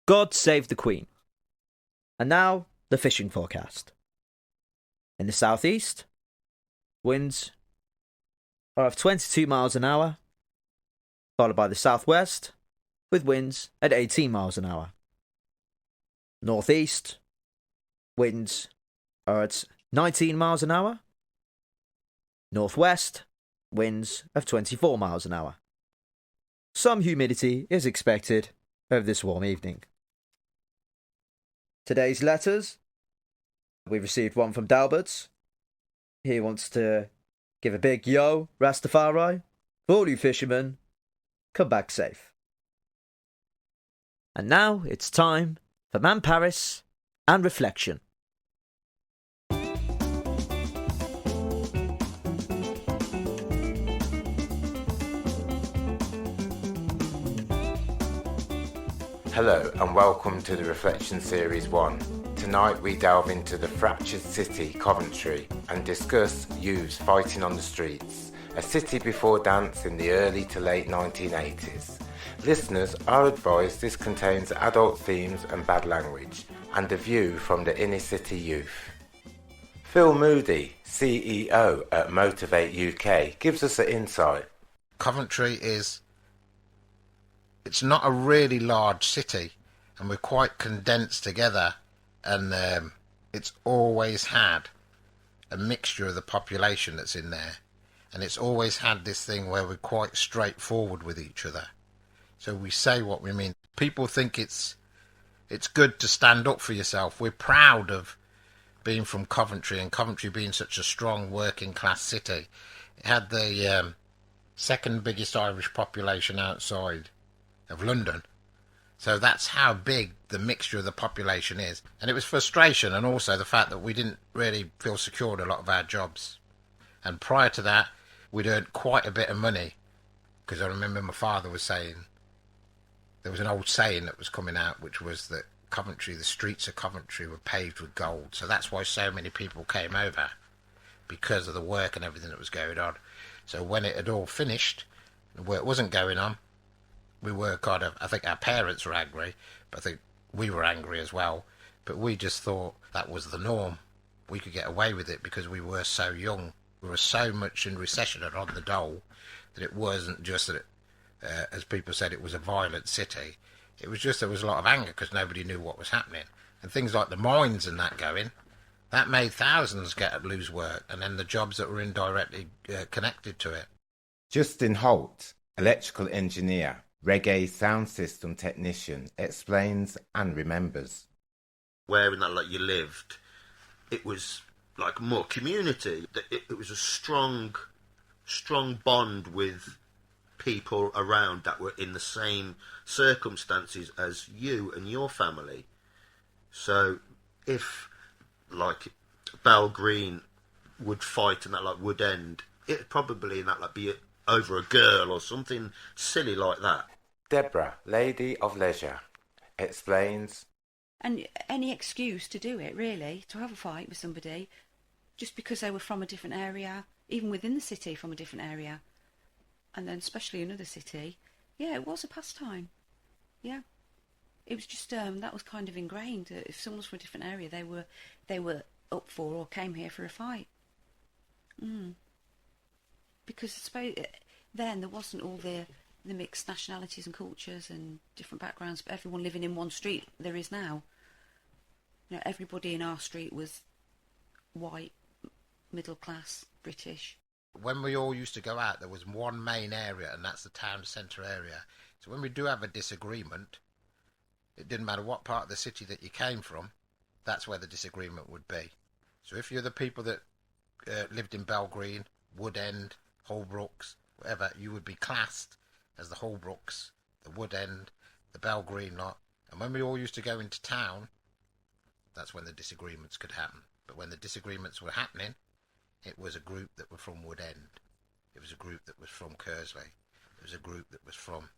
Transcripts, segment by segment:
God save the Queen. And now, the fishing forecast. In the southeast, winds are of 22 miles an hour, followed by the southwest, with winds at 18 miles an hour. Northeast, winds are at 19 miles an hour. Northwest, winds of 24 miles an hour. Some humidity is expected over this warm evening. Today's letters. We received one from Dalbert's. He wants to give a big yo, Rastafari. For all you fishermen, come back safe. And now it's time for Man Parris and Reflection. Hello and welcome to the Reflection Series 1. Tonight we delve into the fractured city, Coventry, and discuss youths fighting on the streets, a city before dance in the early to late 1980s. Listeners are advised this contains adult themes and bad language, and a view from the inner city youth. Phil Moody, CEO at Motivate UK, gives us an insight. Coventry it's not a really large city, and we're quite condensed together, and it's always had a mixture of the population that's in there, and it's always had this thing where we're quite straightforward with each other. So we say what we mean. People think it's good to stand up for yourself. We're proud of being from Coventry, and Coventry being such a strong working class city. It had the second biggest Irish population outside of London, so that's how big the mixture of the population is. And it was frustration, and also the fact that we didn't really feel secure in a lot of our jobs. And prior to that, we'd earned quite a bit of money, because I remember my father was saying, there was an old saying that was coming out, which was that Coventry, the streets of Coventry were paved with gold. So that's why so many people came over, because of the work and everything that was going on. So when it had all finished, the work wasn't going on, we were kind of, I think our parents were angry, but I think we were angry as well. But we just thought that was the norm. We could get away with it because we were so young. We were so much in recession and on the dole that it wasn't just that, as people said, it was a violent city. It was just there was a lot of anger because nobody knew what was happening. And things like the mines and that going, that made thousands lose work, and then the jobs that were indirectly connected to it. Justin Holt, electrical engineer, reggae sound system technician, explains and remembers. Where in that you lived, it was like more community. It was a strong bond with people around that were in the same circumstances as you and your family. So if Bell Green would fight and that would end, it'd probably in that be over a girl or something silly like that. Deborah, Lady of Leisure, explains. And any excuse to do it, really, to have a fight with somebody, just because they were from a different area, even within the city from a different area, and then especially another city, yeah, it was a pastime. Yeah. It was just, that was kind of ingrained. If someone was from a different area, they were up for or came here for a fight. Because I suppose then there wasn't all the mixed nationalities and cultures and different backgrounds, but everyone living in one street there is now. You know, everybody in our street was white, middle class, British. When we all used to go out, there was one main area, and that's the town centre area. So when we do have a disagreement, it didn't matter what part of the city that you came from, that's where the disagreement would be. So if you're the people that lived in Bell Green, Wood End, Holbrooks, whatever, you would be classed as the Holbrooks, the Wood End, the Bell Green lot. And when we all used to go into town, that's when the disagreements could happen. But when the disagreements were happening, it was a group that were from Wood End. It was a group that was from Kersley. It was a group that was from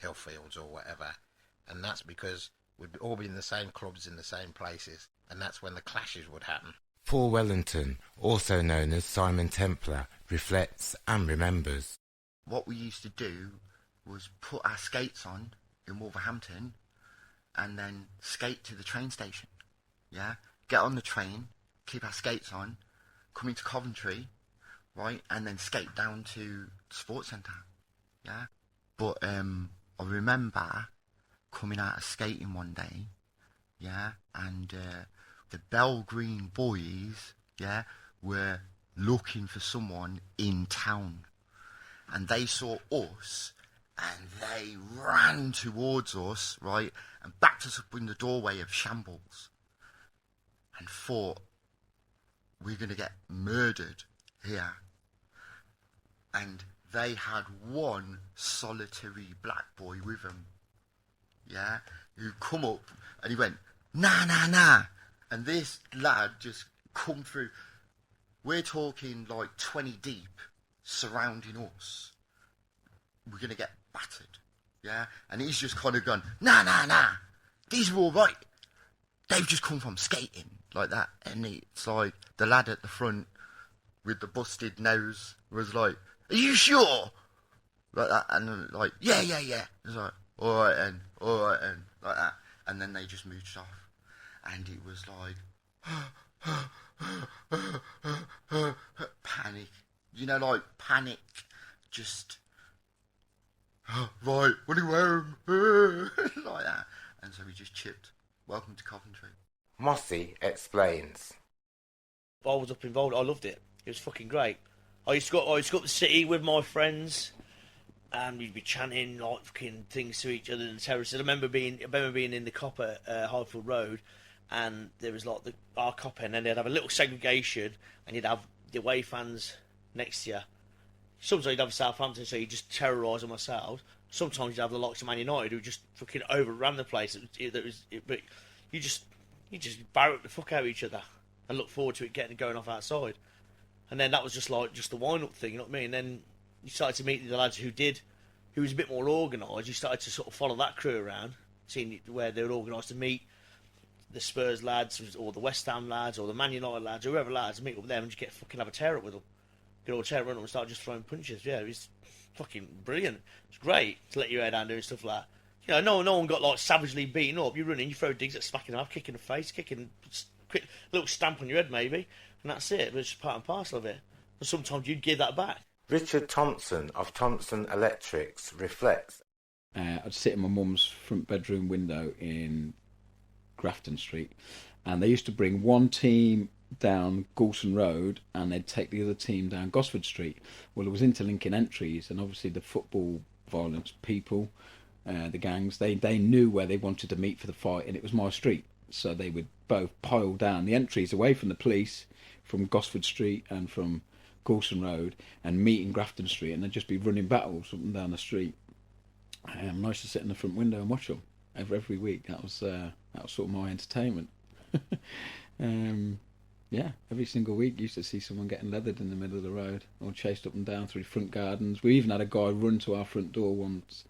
Hillfields or whatever. And that's because we'd all be in the same clubs in the same places. And that's when the clashes would happen. Paul Wellington, also known as Simon Templar, reflects and remembers. What we used to do was put our skates on in Wolverhampton and then skate to the train station. Yeah, get on the train, keep our skates on, come into Coventry, right, and then skate down to the sports centre. Yeah, but I remember coming out of skating one day, yeah, and the Bell Green boys, yeah, were looking for someone in town, and they saw us, and they ran towards us, right, and backed us up in the doorway of Shambles, and thought we're going to get murdered here. And they had one solitary black boy with them, yeah, who come up and he went, nah, nah, nah. And this lad just come through. We're talking like 20 deep surrounding us. We're going to get battered, yeah? And he's just kind of gone, nah, nah, nah. These are all right. They've just come from skating, like that. And it's like the lad at the front with the busted nose was like, are you sure? Like that. And I'm like, yeah, yeah, yeah. It's like, all right, then, like that. And then they just moved off. And it was like, panic. You know, like panic. Just, right, what do you wear 'em? Like that. And so we just chipped. Welcome to Coventry. Mossy explains. I was up involved. I loved it. It was fucking great. I used to go up the city with my friends, and we'd be chanting like fucking things to each other in the terraces. I remember being in the cop at Highfield Road, and there was like our cop, and then they'd have a little segregation, and you'd have the away fans next to you. Sometimes you'd have Southampton, so you just terrorise them ourselves. Sometimes you'd have the likes of Man United, who just fucking overran the place. But you just barrack the fuck out of each other and look forward to it going off outside. And then that was just the wind-up thing, you know what I mean? And then you started to meet the lads who was a bit more organised. You started to sort of follow that crew around, seeing where they were organised to meet the Spurs lads, or the West Ham lads, or the Man United lads, or whoever lads, meet up with them and just have a tear up with them. Get all tear up and start just throwing punches. Yeah, it was fucking brilliant. It's great to let your hair down doing stuff like that. You know, no one got like savagely beaten up. You're running, you throw digs at smacking them up, kicking the face, quick little stamp on your head maybe, and that's it. But it's just part and parcel of it. And sometimes you'd give that back. Richard Thompson of Thompson Electrics reflects. I'd sit in my mum's front bedroom window in Grafton Street, and they used to bring one team down Goulston Road and they'd take the other team down Gosford Street. Well, it was interlinking entries, and obviously the football violence people, the gangs, they knew where they wanted to meet for the fight, and it was my street. So they would both pile down the entries away from the police, from Gosford Street and from Goulston Road, and meet in Grafton Street, and they'd just be running battles up and down the street. I used to sit in the front window and watch them every week. That was sort of my entertainment. Yeah, every single week you used to see someone getting leathered in the middle of the road or chased up and down through front gardens. We even had a guy run to our front door once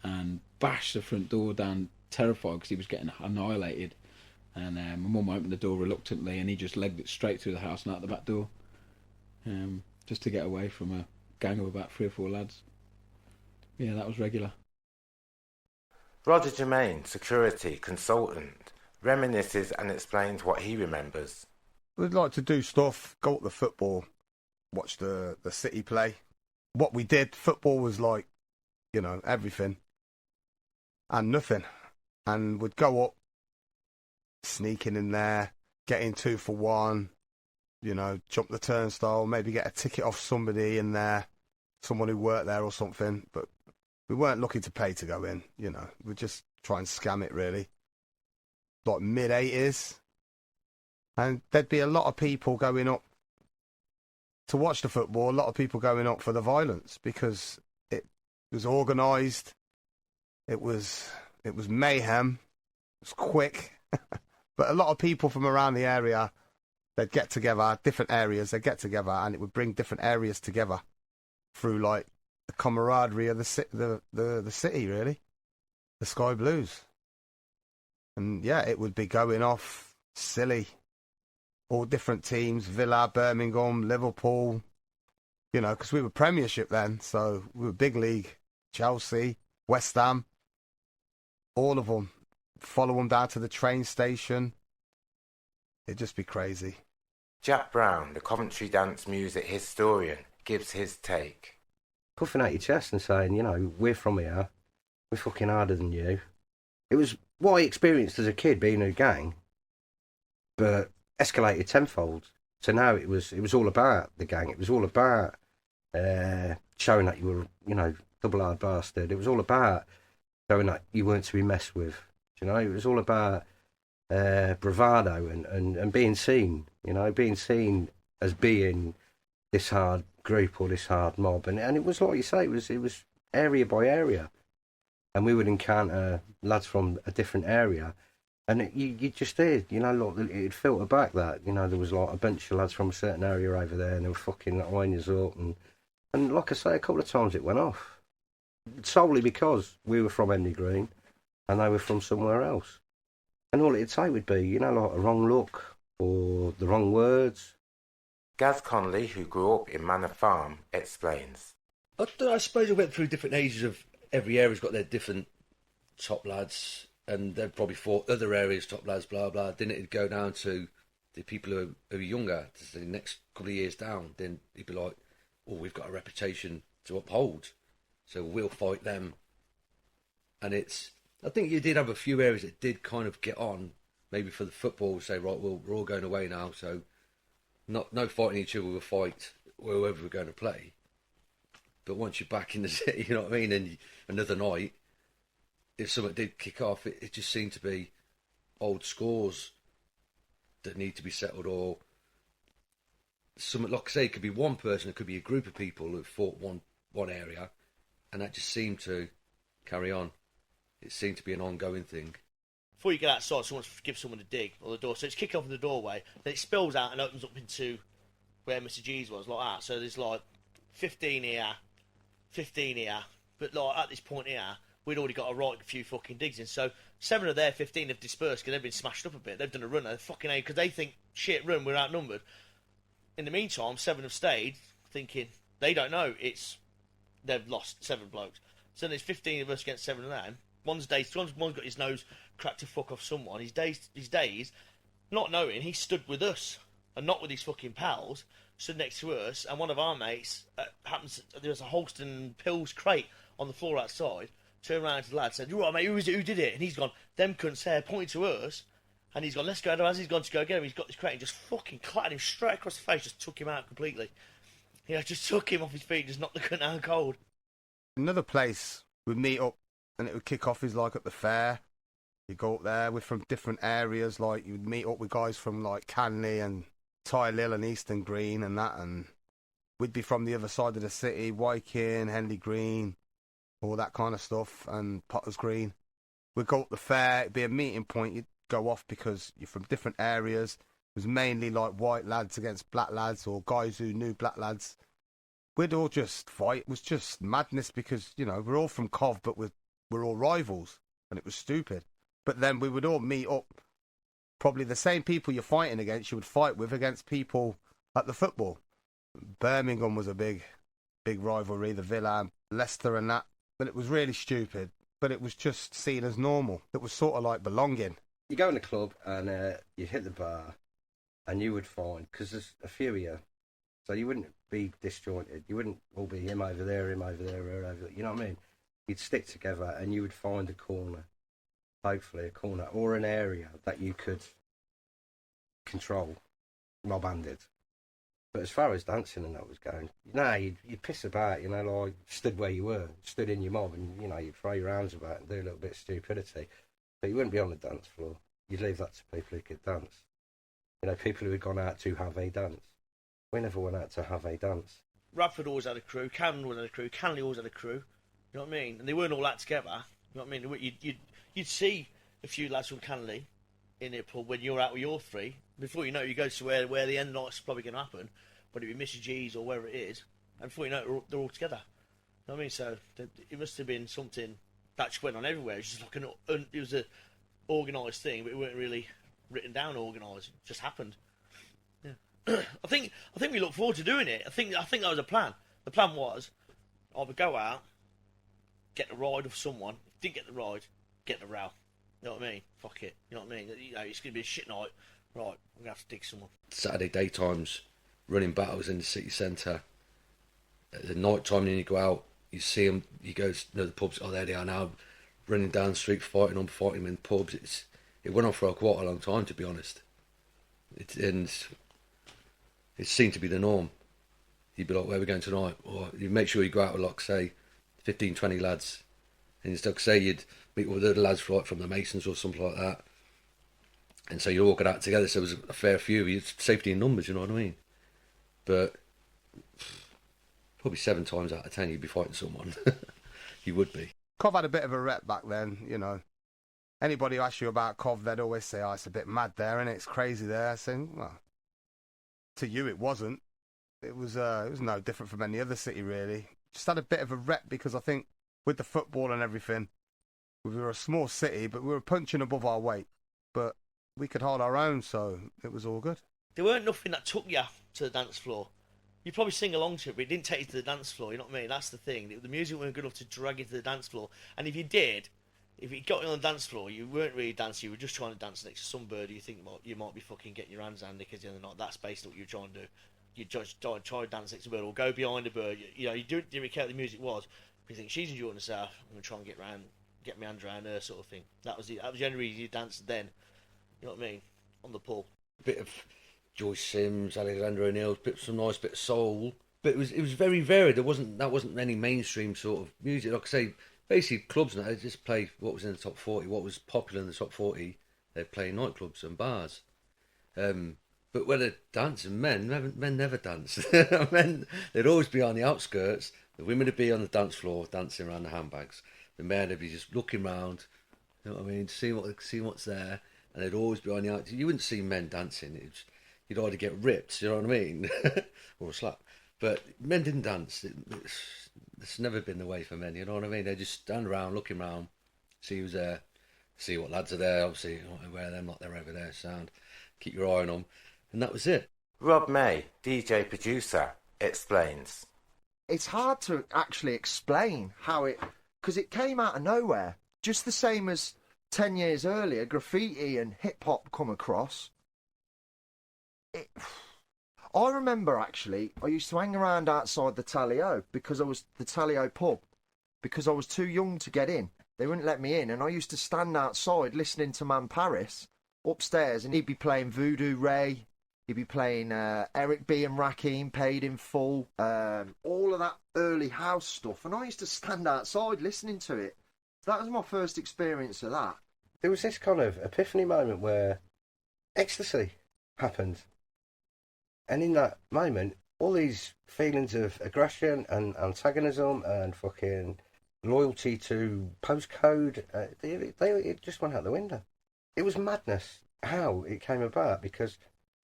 and bash the front door down, terrified because he was getting annihilated. And my mum opened the door reluctantly, and he just legged it straight through the house and out the back door, just to get away from a gang of about 3 or 4 lads. Yeah, that was regular. Roger Germain, security consultant, reminisces and explains what he remembers. We'd like to do stuff, go up the football, watch the City play. What we did, football was like, you know, everything and nothing. And we'd go up, sneaking in there, getting 2 for 1, you know, jump the turnstile, maybe get a ticket off somebody in there, someone who worked there or something. But we weren't looking to pay to go in, you know. We'd just try and scam it, really. Like mid-80s. And there'd be a lot of people going up to watch the football, a lot of people going up for the violence, because it was organised, it was mayhem, it was quick. But a lot of people from around the area, they'd get together, different areas, they'd get together, and it would bring different areas together through, like, the camaraderie of the city, really, the Sky Blues. And, yeah, it would be going off silly. All different teams, Villa, Birmingham, Liverpool, you know, because we were Premiership then, so we were big league, Chelsea, West Ham, all of them. follow them down to the train station. It'd just be crazy. Jack Brown, the Coventry dance music historian, gives his take. Puffing out your chest and saying, you know, we're from here, we're fucking harder than you. It was what I experienced as a kid being in a gang, but escalated tenfold. So now it was all about the gang. It was all about showing that you were, you know, double-hard bastard. It was all about showing that you weren't to be messed with. You know, it was all about bravado and being seen. You know, being seen as being this hard group or this hard mob. And it was like you say, it was area by area. And we would encounter lads from a different area. And you just did, you know, like, it'd filter back that, you know, there was like a bunch of lads from a certain area over there and they were fucking lining us up. And like I say, a couple of times it went off. Solely because we were from Henley Green and they were from somewhere else. And all it'd say would be, you know, like a wrong look or the wrong words. Gaz Conley, who grew up in Manor Farm, explains. I suppose I went through different ages of every area's got their different top lads, and they'd probably fought other areas, top lads, blah, blah. Then it'd go down to the people who are younger, the next couple of years down. Then it'd be like, oh, we've got a reputation to uphold, so we'll fight them. And I think you did have a few areas that did kind of get on, maybe for the football, say, right, well, we're all going away now, so no fighting each other, we'll fight whoever we're going to play. But once you're back in the city, you know what I mean, and another night, if something did kick off, it just seemed to be old scores that need to be settled, or something, like I say, it could be one person, it could be a group of people who fought one area, and that just seemed to carry on. It seemed to be an ongoing thing. Before you get outside, someone gives someone a dig on the door. So it's kicked off in the doorway, then it spills out and opens up into where Mr. G's was, like that. So there's like 15 here, 15 here. But like at this point here, we'd already got a right few fucking digs in. So 7 of their 15 have dispersed because they've been smashed up a bit. They've done a run. They're fucking A because they think, shit, run, we're outnumbered. In the meantime, 7 have stayed, thinking they don't know they've lost 7 blokes. So there's 15 of us against 7 of them. One's got his nose cracked to fuck off someone. His days, not knowing, he stood with us and not with his fucking pals. Stood next to us, and one of our mates there was a Holston Pills crate on the floor outside. Turned around to the lad, said, "You right, mate? Who is it? Who did it?" And he's gone, "Them cunts there," pointing to us. And he's gone, "Let's go." And as he's gone to go get him, he's got this crate and just fucking clattered him straight across the face, just took him out completely. Yeah, just took him off his feet, just knocked the cunt out cold. Another place we'd meet up and it would kick off is like at the fair. You go up there, we're from different areas, like you'd meet up with guys from like Canley and Tylill and Eastern Green and that, and we'd be from the other side of the city, Wykin, Henley Green, all that kind of stuff, and Potters Green. We'd go up the fair, it'd be a meeting point, you'd go off because you're from different areas. It was mainly like white lads against black lads, or guys who knew black lads. We'd all just fight. It was just madness because, you know, we're all from Cov, but we're all rivals, and it was stupid. But then we would all meet up, probably the same people you're fighting against, you would fight with against people at the football. Birmingham was a big rivalry, the Villa and Leicester and that, but it was really stupid. But it was just seen as normal. It was sort of like belonging. You go in the club and you hit the bar, and you would find, because there's a few of you, so you wouldn't be disjointed. You wouldn't all be him over there, her over there. You know what I mean? You'd stick together and you would find a corner, hopefully a corner, or an area that you could control, mob-handed. But as far as dancing and that was going, you'd piss about, you know, like stood where you were, stood in your mob, and, you know, you'd throw your arms about and do a little bit of stupidity. But you wouldn't be on the dance floor. You'd leave that to people who could dance. You know, people who had gone out to have a dance. We never went out to have a dance. Radford always had a crew, Camden always had a crew, Canley always had a crew. You know what I mean? And they weren't all that together. You know what I mean? You'd see a few lads from Canley in the pub when you're out with your 3. Before you know it, you go to where the end of the night's probably going to happen, whether it be Mr. G's or wherever it is, and before you know it, they're all together. You know what I mean? So it must have been something that just went on everywhere. It was just like it was a organised thing, but it weren't really written down organised. It just happened. Yeah. I think we look forward to doing it. I think that was a plan. The plan was I would go out, get the ride of someone. If you didn't get the ride, get the row. You know what I mean? Fuck it. You know what I mean? You know, it's going to be a shit night. Right, we're going to have to dig someone. Saturday daytimes, running battles in the city centre. At the night time, then you go out, you see them, you go to the pubs, oh, there they are now, running down the street, fighting in pubs. It went on for quite a long time, to be honest. And it seemed to be the norm. You'd be like, where are we going tonight? Or you make sure you go out with, like, say, 15, 20 lads. And it's like, say, you'd meet with other lads like, from the Masons or something like that. And so you all got out together, so it was a fair few. It's safety in numbers, you know what I mean? But probably 7 times out of 10 you'd be fighting someone. You would be. Cov had a bit of a rep back then, you know. Anybody who asks you about Cov, they'd always say, oh, it's a bit mad there, and it's crazy there. I said, well, to you it wasn't. It was no different from any other city, really. Just had a bit of a rep because I think with the football and everything, we were a small city, but we were punching above our weight. But we could hold our own, so it was all good. There weren't nothing that took you to the dance floor. You'd probably sing along to it, but it didn't take you to the dance floor, you know what I mean? That's the thing. The music wasn't good enough to drag you to the dance floor. And if you did, if it got you on the dance floor, you weren't really dancing, you were just trying to dance next to somebody you think you might be fucking getting your hands handy because you're not. That's basically what you're trying to do. You just try to dance next to a bird or go behind a bird. You know, you didn't really care what the music was. But you think, she's enjoying herself, I'm going to try and get my hands around her sort of thing. That was the only reason you danced then. You know what I mean? On the pull. Bit of Joyce Sims, Alexander O'Neill, some nice bit of soul. But it was very varied. That wasn't any mainstream sort of music. Like I say, basically clubs now, they just play what was in the top 40, what was popular in the top 40. They play in nightclubs and bars. But when they're dancing, men never dance. Men, they'd always be on the outskirts. The women would be on the dance floor dancing around the handbags. The men would be just looking round, you know what I mean, seeing what's there. And they'd always be on the outside. You wouldn't see men dancing. You'd either get ripped, you know what I mean, or a slap. But men didn't dance. It's never been the way for men, you know what I mean? They just stand around, looking around, see who's there, see what lads are there. Obviously, wear them like they're over there. Sound. Keep your eye on them, and that was it. Rob May, DJ producer, explains. It's hard to actually explain how because it came out of nowhere, just the same as 10 years earlier, graffiti and hip-hop come across. I remember, actually, I used to hang around outside the Talio, the Talio pub, because I was too young to get in. They wouldn't let me in, and I used to stand outside listening to Man Parris upstairs, and he'd be playing Voodoo Ray, he'd be playing Eric B. and Rakim, Paid in Full, all of that early house stuff, and I used to stand outside listening to it. That was my first experience of that. There was this kind of epiphany moment where ecstasy happened. And in that moment, all these feelings of aggression and antagonism and fucking loyalty to postcode, it just went out the window. It was madness how it came about, because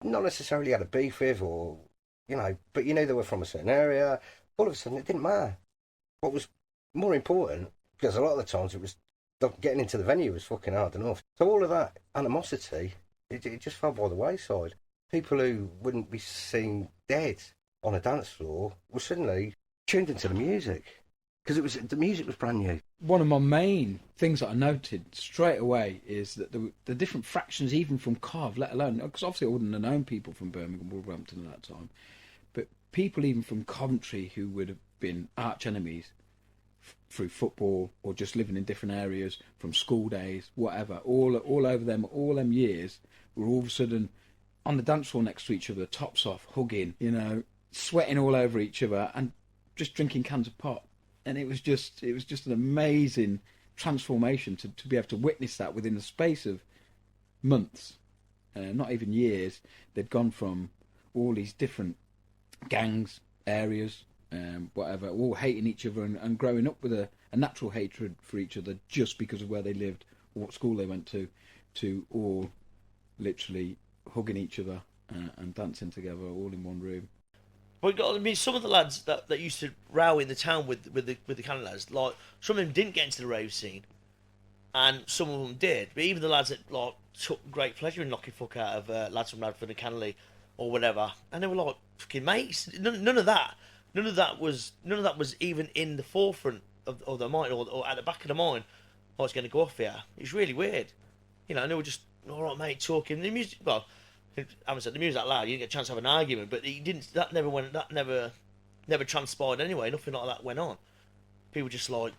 not necessarily had a beef with or, you know, but you knew they were from a certain area. All of a sudden, it didn't matter. What was more important, because a lot of the times it was getting into the venue was fucking hard enough. So all of that animosity, it just fell by the wayside. People who wouldn't be seen dead on a dance floor were suddenly tuned into the music, because the music was brand new. One of my main things that I noted straight away is that the different fractions, even from Cov, let alone, because obviously I wouldn't have known people from Birmingham, Wolverhampton at that time, but people even from Coventry who would have been arch enemies through football or just living in different areas from school days, whatever, all over them, all them years, were all of a sudden on the dance floor next to each other, tops off, hugging, you know, sweating all over each other and just drinking cans of pop. And it was just an amazing transformation to be able to witness that within the space of months, not even years. They'd gone from all these different gangs, areas, whatever, all hating each other and growing up with a natural hatred for each other just because of where they lived or what school they went to all literally hugging each other and dancing together all in one room. But I mean, some of the lads that used to row in the town with the Canley lads, like some of them didn't get into the rave scene, and some of them did. But even the lads that like took great pleasure in knocking fuck out of lads from Radford and Canley or whatever, and they were like fucking mates. None of that was even in the forefront of their mind or at the back of the mind. oh, it's going to go off here. It's really weird. You know, and they were just, all right, mate, talking. The music, well, I haven't said the music that loud, you didn't get a chance to have an argument, but that never transpired anyway. Nothing like that went on. People just like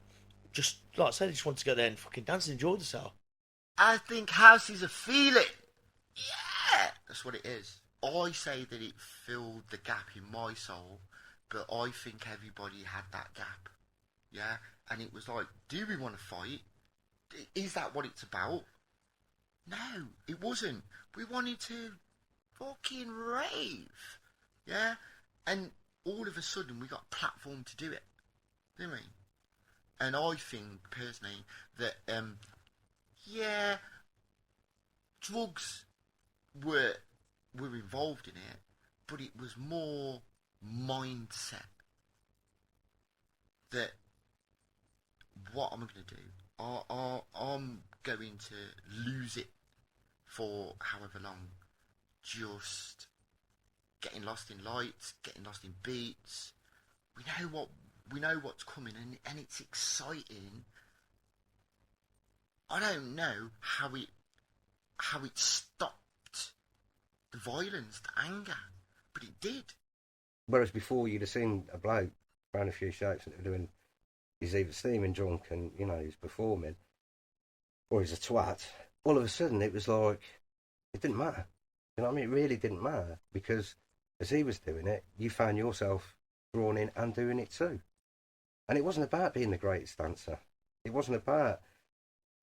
I said, they just wanted to go there and fucking dance and enjoy themselves. I think house is a feeling. Yeah, that's what it is. I say that it filled the gap in my soul, but I think everybody had that gap. Yeah, and it was like, do we want to fight? Is that what it's about? No, it wasn't. We wanted to fucking rave. Yeah, and all of a sudden we got a platform to do it, didn't we? And I think personally that yeah, drugs were involved in it, but it was more mindset. That what am I going to do? I'm going to lose it for however long, just getting lost in lights, getting lost in beats. We know what's coming, and it's exciting. I don't know how it stopped the violence, the anger, but it did. Whereas before you'd have seen a bloke around a few shapes and doing, he's either steaming drunk and, you know, he's performing, or he's a twat. All of a sudden it was like, it didn't matter. You know what I mean? It really didn't matter, because as he was doing it, you found yourself drawn in and doing it too. And it wasn't about being the greatest dancer. It wasn't about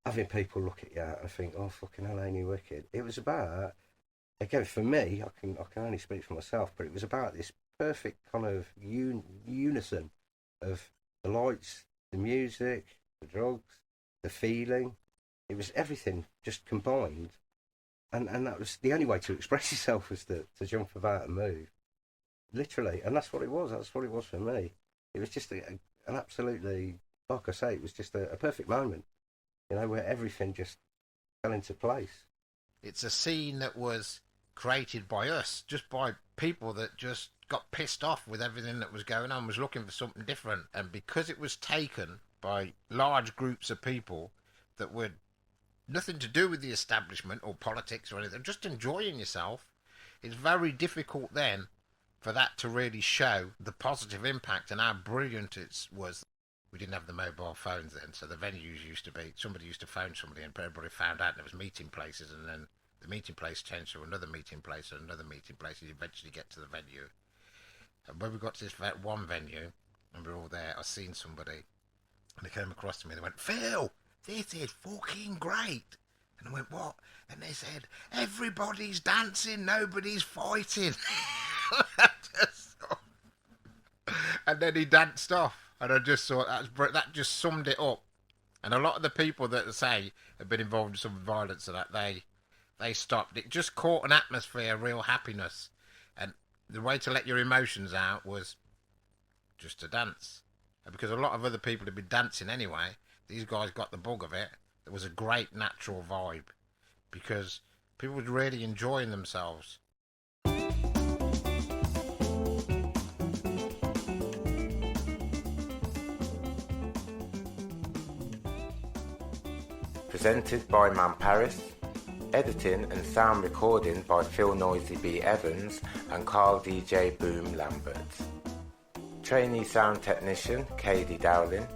having people look at you and think, oh, fucking hell, ain't you wicked? It was about, again, for me, I can only speak for myself, but it was about this perfect kind of unison of the lights, the music, the drugs, the feeling. It was everything just combined. And that was the only way to express yourself, was to jump about and move. Literally. And that's what it was. That's what it was for me. It was just an absolutely, like I say, it was just a perfect moment, you know, where everything just fell into place. It's a scene that was created by us, just by people that just got pissed off with everything that was going on, was looking for something different. And because it was taken by large groups of people that were nothing to do with the establishment or politics or anything, just enjoying yourself, it's very difficult then for that to really show the positive impact and how brilliant it was. We didn't have the mobile phones then, so the venues used to be, somebody used to phone somebody and everybody found out, and there was meeting places, and then the meeting place changed to another meeting place and another meeting place, and you eventually get to the venue. And when we got to this one venue, and we were all there, I seen somebody, and they came across to me, and they went, "Phil, this is fucking great." And I went, "What?" And they said, "Everybody's dancing, nobody's fighting." And then he danced off, and I just thought that just summed it up. And a lot of the people that say have been involved in some violence and that, they stopped. It just caught an atmosphere of real happiness, and the way to let your emotions out was just to dance. And because a lot of other people had been dancing anyway, these guys got the bug of it. It was a great natural vibe, because people were really enjoying themselves. Presented by Man Parris, editing and sound recording by Phil Noisy B. Evans and Carl DJ Boom Lambert. Trainee sound technician Katie Dowling.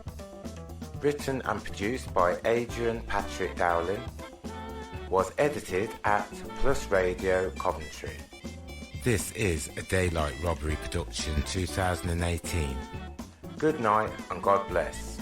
Written and produced by Adrian Patrick Dowling. Was edited at Plus Radio Coventry. This is a Daylight Robbery production 2018. Good night and God bless.